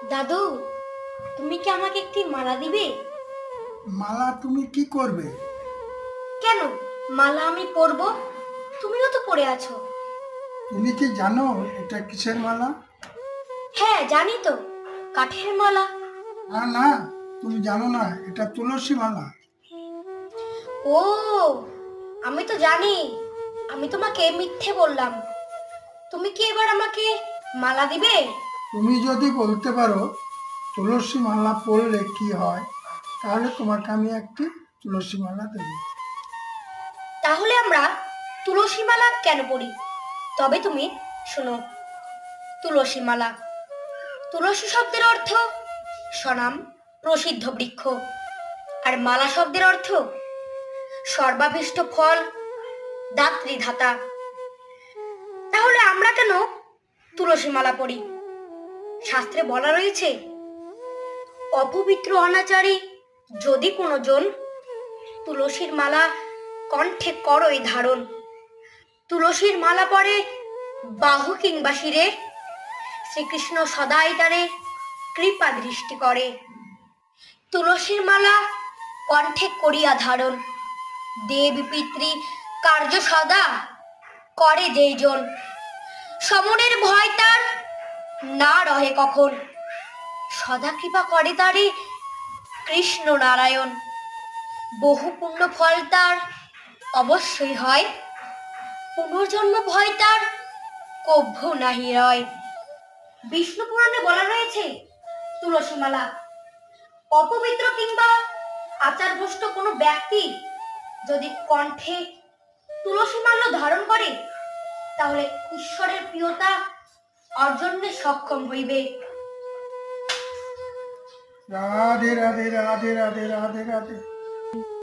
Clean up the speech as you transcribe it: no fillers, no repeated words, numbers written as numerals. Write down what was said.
দাদু, তুমি কি আমাকে একটি মালা দিবে? মালা তুমি কি করবে? কেন? মালা আমি পরবো, তুমিও তো পরে আছো। তুমি কি জানো এটা কিসের মালা? হ্যাঁ, জানি তো, কাঠের মালা। না না, তুমি জানো না, এটা তুলসী মালা। ও, আমি তো জানি, আমি তোমাকে মিথ্যে বললাম। তুমি কি এবার আমাকে মালা দিবে? তুমি যদি বলতে পারো তুলসী মালা পরলে কি হয়, তাহলে তোমাকে আমি একটি তুলসী মালা দেবো। তাহলে আমরা তুলসী মালা কেন পরি? তবে তুমি শোনো, তুলসী মালা, তুলসী শব্দের অর্থ সনাম, প্রসিদ্ধ বৃক্ষ। আর মালা শব্দের অর্থ সর্বাভীষ্ট ফল, দাত্রী ধাতা। তাহলে আমরা কেন তুলসী মালা পরি? শাস্ত্রে বলা রয়েছে, অপবিত্র অনাচারী যদি কোনো জন তুলসীর মালা কণ্ঠে করই ধারণ, তুলসীর মালা পরে বাহু কিংবা শিরে, শ্রীকৃষ্ণ সদাই তারে কৃপা দৃষ্টি করে। তুলসীর মালা কণ্ঠে করিয়া ধারণ, দেবী পিতৃ কার্য সদা করে যেই জন, সমনের ভয় তার না রহে কখন, সদা কৃপা করে তারে কৃষ্ণ নারায়ণ। বহু পুণ্য ফল তার অবশ্যই হয়, পুনর্জন্ম ভয় তার কভ্য নাহি রয়। বিষ্ণু পুরাণে বলা রয়েছে, তুলসী মালা অপবিত্র কিংবা আচারভ্রষ্ট কোনো ব্যক্তি যদি কণ্ঠে তুলসী মাল্য ধারণ করে, তাহলে ঈশ্বরের প্রিয়তা অর্জনে সক্ষম হইবে। রাধে রাধে রাধে রাধে রাধে রাধে।